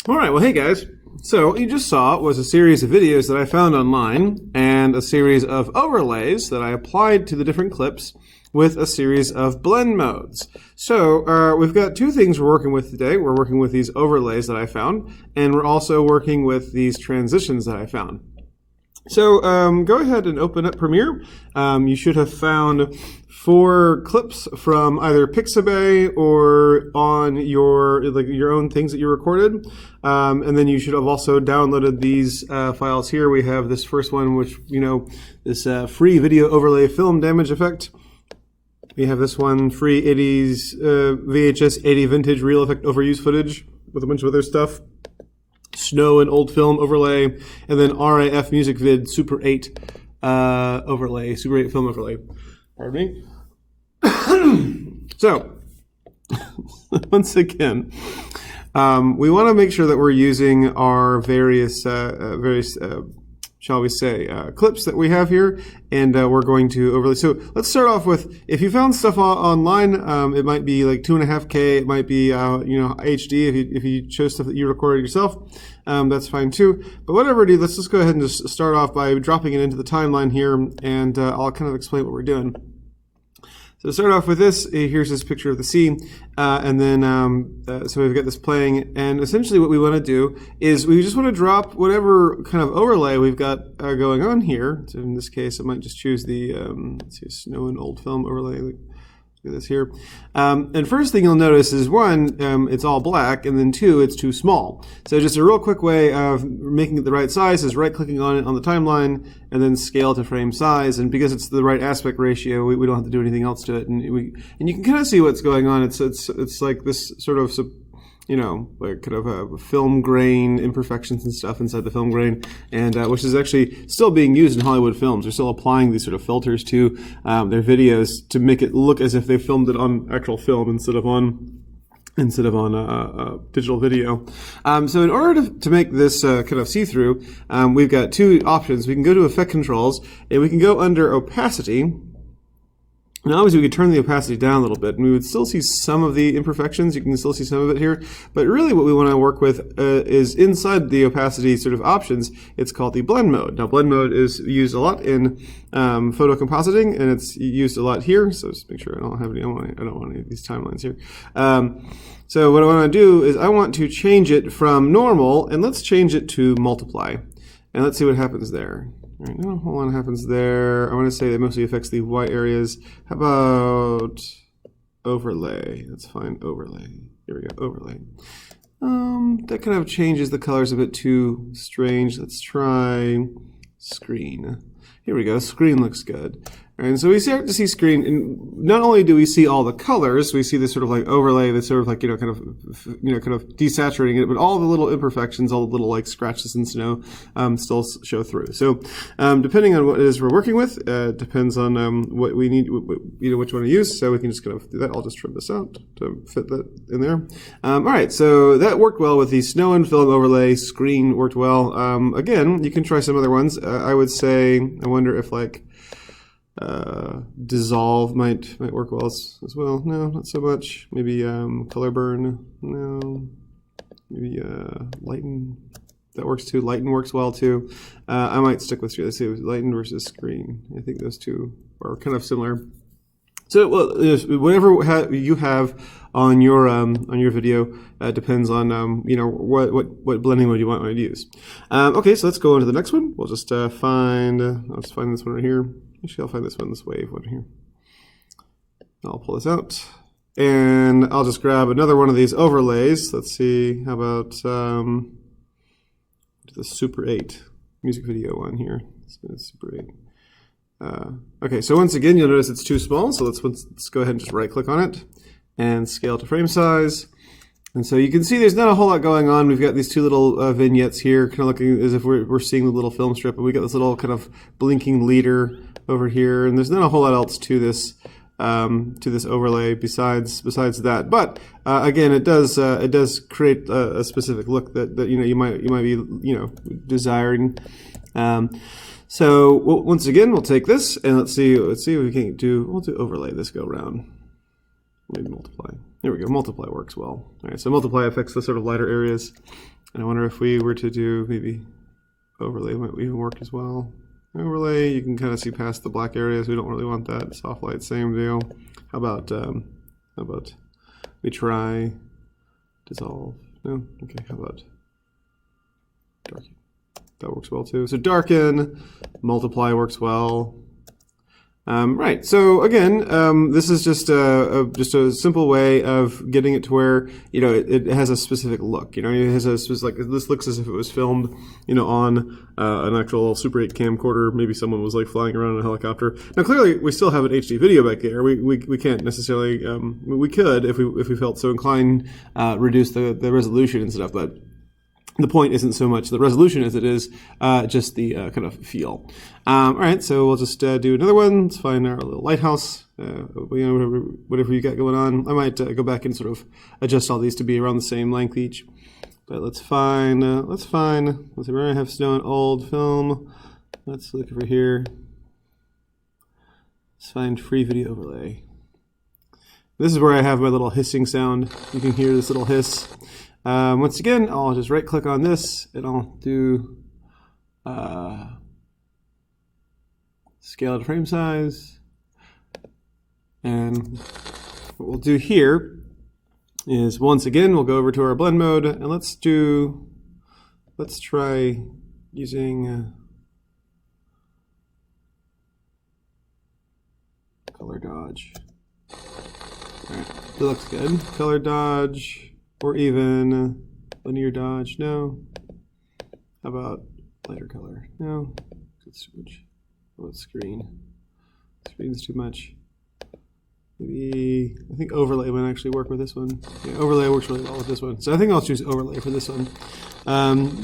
All right, well, hey guys. So what you just saw was a series of videos that I found online and a series of overlays that I applied to the different clips with a series of blend modes. So we've got two things we're working with today. We're working with these overlays that I found, and we're also working with these transitions that I found. So go ahead and open up Premiere. You should have found 4 clips from either Pixabay or on your own things that you recorded, and then you should have also downloaded these files here. We have this first one, which this free video overlay film damage effect. We have this one, free 80s VHS 80 vintage real effect overuse footage with a bunch of other stuff. Snow and old film overlay, and then RAF music vid Super 8 overlay, Super 8 film overlay. Pardon me. So, once again, we want to make sure that we're using our various shall we say, clips that we have here, and we're going to overlay. So let's start off with, if you found stuff online, it might be like 2.5K, it might be HD if you chose stuff that you recorded yourself. That's fine too. But whatever it is, let's just go ahead and just start off by dropping it into the timeline here, and I'll kind of explain what we're doing. So to start off with this, here's this picture of the sea, and then so we've got this playing, and essentially what we want to do is we just want to drop whatever kind of overlay we've got going on here. So in this case, I might just choose the let's see, snow and old film overlay. Look at this here. And first thing you'll notice is 1, it's all black, and then 2, it's too small. So just a real quick way of making it the right size is right-clicking on it on the timeline, and then scale to frame size. And because it's the right aspect ratio, we don't have to do anything else to it. And you can kind of see what's going on. It's like this sort of like kind of a film grain imperfections and stuff inside the film grain, and which is actually still being used in Hollywood films. They're still applying these sort of filters to their videos to make it look as if they filmed it on actual film instead of on digital video. So in order to make this kind of see-through, we've got 2 options. We can go to Effect Controls, and we can go under Opacity. Now obviously we could turn the opacity down a little bit, and we would still see some of the imperfections. You can still see some of it here, but really what we want to work with is inside the opacity sort of options. It's called the blend mode. Now blend mode is used a lot in photo compositing, and it's used a lot here. So just make sure I don't have any. I don't want any of these timelines here. So what I want to do is I want to change it from normal, and let's change it to multiply, and let's see what happens there. All right, now hold on, what happens there? I want to say that mostly affects the white areas. How about overlay? That's fine, overlay. Here we go, overlay. That kind of changes the colors a bit too strange. Let's try screen. Here we go, screen looks good. And so we start to see screen, and not only do we see all the colors, we see this sort of like overlay that's sort of like, kind of desaturating it, but all the little imperfections, all the little like scratches and snow, still show through. So, depending on what it is we're working with, depends on, what we need, which one to use. So we can just kind of do that. I'll just trim this out to fit that in there. All right. So that worked well with the snow and film overlay. Screen worked well. Again, you can try some other ones. I would say, I wonder if like, dissolve might work well as well. No, not so much. Maybe color burn. No. Maybe lighten. That works too. Lighten works well too. I might stick with 2. Let's see, lighten versus screen. I think those 2 are kind of similar. So whatever you have on your video depends on what blending mode you want to use. Okay, so let's go on to the next one. We'll just find this one right here. Actually, I'll find this one, this wave one here. I'll pull this out, and I'll just grab another one of these overlays. Let's see, how about the Super 8 music video one here. Super 8. Okay, so once again, you'll notice it's too small, so let's go ahead and just right-click on it and scale to frame size. And so you can see there's not a whole lot going on. We've got these 2 little vignettes here, kind of looking as if we're seeing the little film strip, and we got this little kind of blinking leader over here, and there's not a whole lot else to this overlay besides that. But again, it does create a specific look that you might be desiring. So once again, we'll take this and let's see what we can do. We'll do overlay this go round. Maybe multiply. There we go. Multiply works well. All right, so multiply affects the sort of lighter areas. And I wonder if we were to do maybe overlay might even work as well. Overlay, you can kind of see past the black areas. We don't really want that. Soft light, same deal. How about we try dissolve? No? Okay, how about darken? That works well too. So darken, multiply works well. Right. So again, this is just a simple way of getting it to where it has a specific look. It has a specific, like, this looks as if it was filmed on an actual Super 8 camcorder. Maybe someone was like flying around in a helicopter. Now clearly we still have an HD video back there. We can't necessarily we could if we felt so inclined reduce the resolution and stuff, but the point isn't so much the resolution as it is just the kind of feel. All right, so we'll just do another one. Let's find our little lighthouse. Whatever you got going on. I might go back and sort of adjust all these to be around the same length each. But let's find. Let's see where I have snow and old film. Let's look over here. Let's find free video overlay. This is where I have my little hissing sound. You can hear this little hiss. Once again, I'll just right click on this and I'll do scale to frame size. And what we'll do here is, once again, we'll go over to our blend mode and let's try using color dodge. All right, that looks good. Color dodge. Or even linear dodge. No. How about lighter color? No. It's too much. How about screen? Screen's too much. Maybe I think overlay might actually work with this one. Yeah, overlay works really well with this one. So I think I'll choose overlay for this one.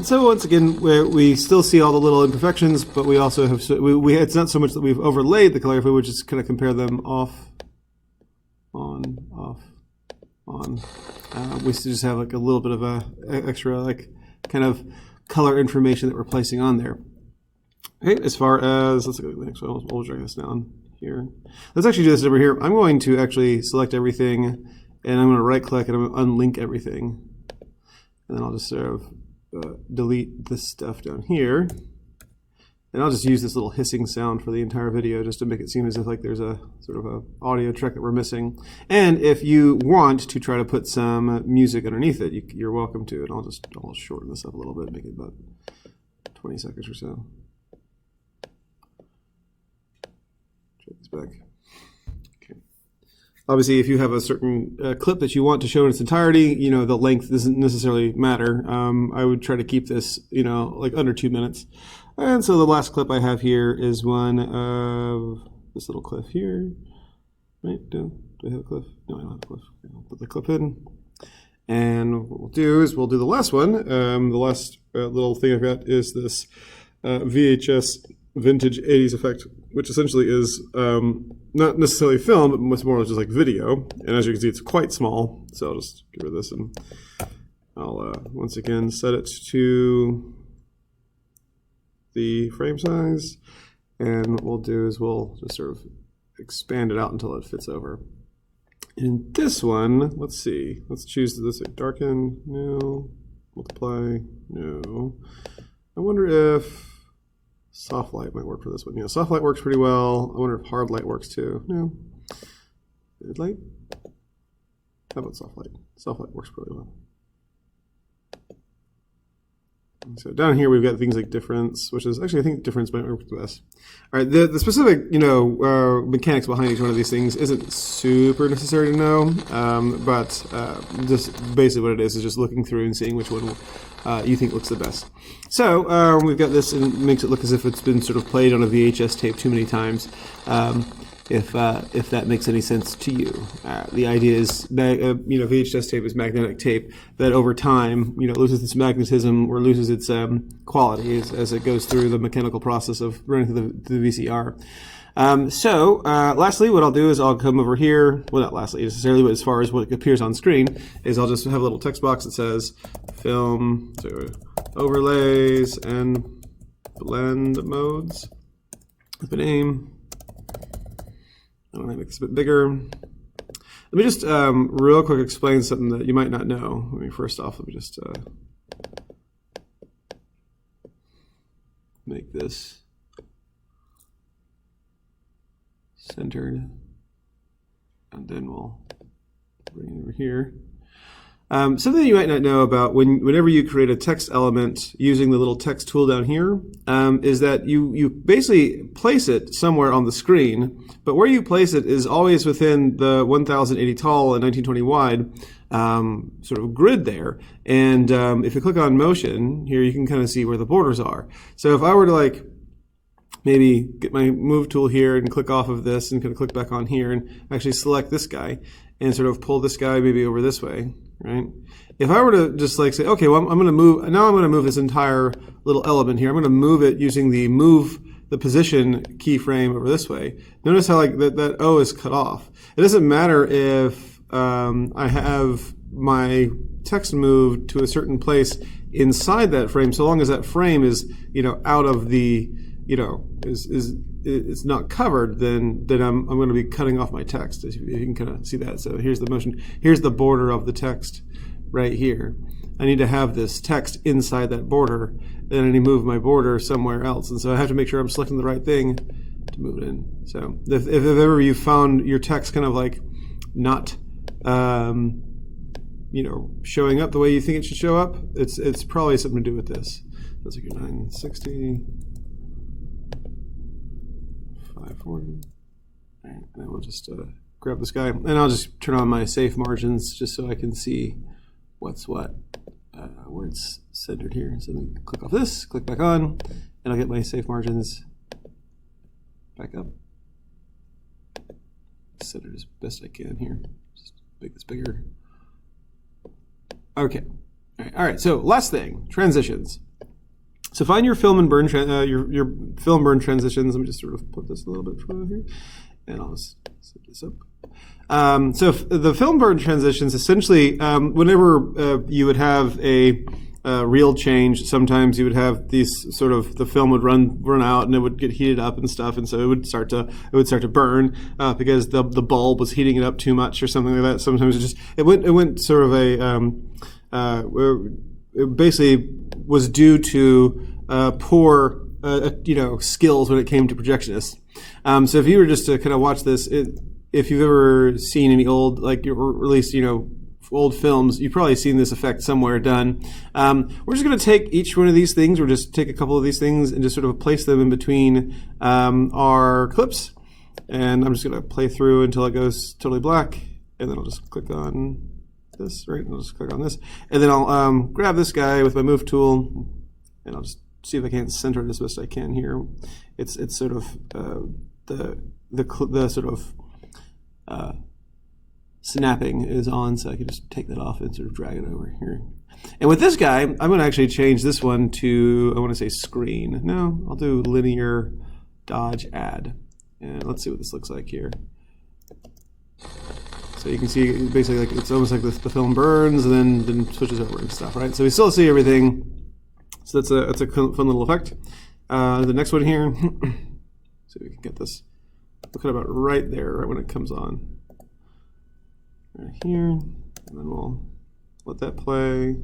So once again, we still see all the little imperfections, but we also have it's not so much that we've overlaid the color. If we would just kind of compare them off, on, off, on. We just have like a little bit of a extra like kind of color information that we're placing on there. Okay, as far as, let's go to the next one. We'll drag this down here. Let's actually do this over here. I'm going to actually select everything and I'm going to right click and I'm going to unlink everything. And then I'll just sort of delete this stuff down here. And I'll just use this little hissing sound for the entire video just to make it seem as if like there's a sort of a audio track that we're missing. And if you want to try to put some music underneath it, you're welcome to. And I'll shorten this up a little bit, make it about 20 seconds or so. Check this back. Okay. Obviously, if you have a certain clip that you want to show in its entirety, the length doesn't necessarily matter. I would try to keep this, like under 2 minutes. And so the last clip I have here is one of this little cliff here. Right? Do I have a cliff? No, I don't have a cliff. I'll put the clip in. And what we'll do is we'll do the last one. The last little thing I've got is this VHS Vintage 80s effect, which essentially is not necessarily film, but much more just like video. And as you can see, it's quite small. So I'll just get rid of this and I'll once again set it to the frame size, and what we'll do is we'll just sort of expand it out until it fits over. In this one, let's see, let's choose this, darken, no, multiply, no. I wonder if soft light might work for this one. Soft light works pretty well. I wonder if hard light works too. No. Good light? How about soft light? Soft light works pretty well. So down here we've got things like difference, which is actually I think difference might work the best. All right, the specific mechanics behind each one of these things isn't super necessary to know, but just basically what it is just looking through and seeing which one you think looks the best. So we've got this, and it makes it look as if it's been sort of played on a VHS tape too many times. If that makes any sense to you. The idea is that VHS tape is magnetic tape that over time loses its magnetism or loses its quality as it goes through the mechanical process of running through the VCR. Lastly, what I'll do is I'll come over here. Well, not lastly necessarily, but as far as what appears on screen is I'll just have a little text box that says film, so overlays and blend modes with a name. I'm going to make this a bit bigger. Let me just real quick explain something that you might not know. First off, let me just make this centered, and then we'll bring it over here. Something you might not know about whenever you create a text element using the little text tool down here is that you basically place it somewhere on the screen, but where you place it is always within the 1080 tall and 1920 wide sort of grid there. And if you click on motion here, you can kind of see where the borders are. So if I were to like maybe get my move tool here and click off of this and kind of click back on here and actually select this guy and sort of pull this guy maybe over this way, right? If I were to just like say, okay, well, I'm going to move this entire little element here. I'm going to move it using the position keyframe over this way. Notice how like that O is cut off. It doesn't matter if I have my text moved to a certain place inside that frame, so long as that frame is, out of the, it's not covered, then I'm going to be cutting off my text. If you can kind of see that. So here's the motion. Here's the border of the text right here. I need to have this text inside that border. Then I need to move my border somewhere else. And so I have to make sure I'm selecting the right thing to move it in. So if ever you found your text kind of like not, showing up the way you think it should show up, it's probably something to do with this. That's like your 960. 540. All right, and then we'll just grab this guy, and I'll just turn on my safe margins just so I can see what's what, where it's centered here. So then click off this, click back on, and I'll get my safe margins back up. Centered as best I can here. Just make this bigger. Okay. All right. So last thing, transitions. So find your film and burn your film burn transitions. Let me just sort of put this a little bit further here, and I'll just set this up. So the film burn transitions essentially, whenever you would have a real change, sometimes you would have these sort of the film would run out and it would get heated up and stuff, and so it would start to burn because the bulb was heating it up too much or something like that. Sometimes it went sort of it basically was due to poor skills when it came to projectionists. So if you were just to kind of watch this, if you've ever seen any old, like or at least old films, you've probably seen this effect somewhere done. We're just going to take each one of these things, or just take a couple of these things and just sort of place them in between our clips. And I'm just going to play through until it goes totally black, and then I'll just click on this, right? And I'll just click on this, and then I'll grab this guy with my move tool, and I'll just see if I can't center it as best I can here. It's sort of the sort of snapping is on, so I can just take that off and sort of drag it over here. And with this guy, I'm going to actually change this one to, I want to say screen. No, I'll do linear dodge add, and let's see what this looks like here. So you can see basically like it's almost like the film burns and then switches over and stuff, right? So we still see everything. So that's a fun little effect. The next one here, so we can get this. We'll cut about right there, right when it comes on. Right here, and then we'll let that play. And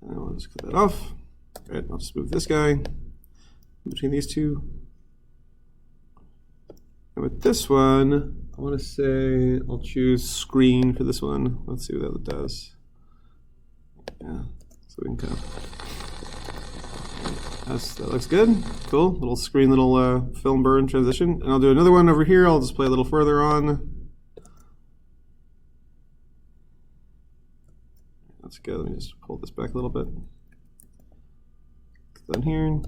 we'll just cut that off. All right, I'll just move this guy in between these two. And with this one, I want to say I'll choose screen for this one. Let's see what that does. Yeah, so we can kind of. That looks good. Cool. Little screen, little film burn transition. And I'll do another one over here. I'll just play a little further on. That's good. Let me just pull this back a little bit. Down here.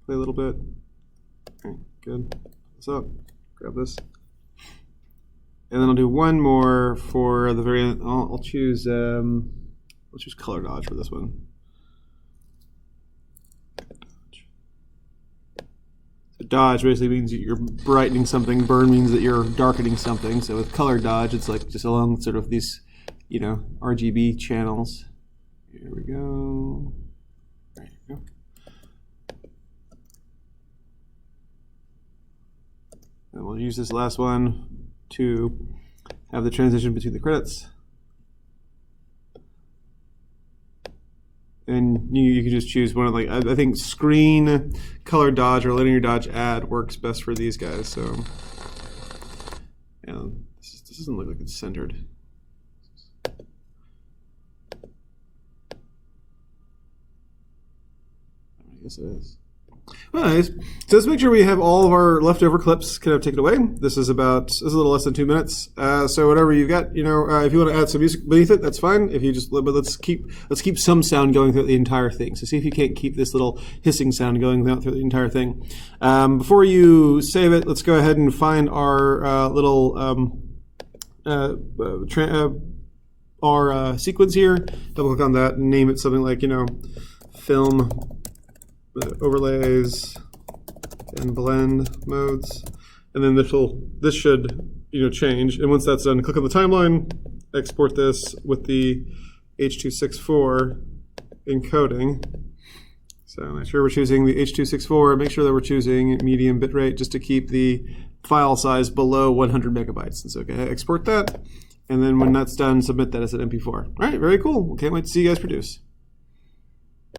Play a little bit. All right, good. What's up? Grab this. And then I'll do one more for the very end. I'll choose color dodge for this one. So dodge basically means you're brightening something. Burn means that you're darkening something. So with color dodge, it's like just along sort of these, RGB channels. Here we go. There you go. And we'll use this last one to have the transition between the credits. and you can just choose one of, like, I think screen, color dodge, or linear dodge add works best for these guys. So yeah, this doesn't look like it's centered. I guess it is. Well, anyways, so let's make sure we have all of our leftover clips kind of taken away. This is a little less than 2 minutes. So whatever you've got, if you want to add some music beneath it, that's fine. If you just, but let's keep some sound going through the entire thing. So see if you can't keep this little hissing sound going through the entire thing. Before you save it, let's go ahead and find our little sequence here. Double click on that and name it something like, film overlays and blend modes, and then this should change. And once that's done, click on the timeline, export this with the H.264 encoding. So make sure we're choosing the H.264. Make sure that we're choosing medium bitrate just to keep the file size below 100 megabytes. And so export that, and then when that's done, submit that as an MP4. All right, very cool. Can't wait to see you guys produce.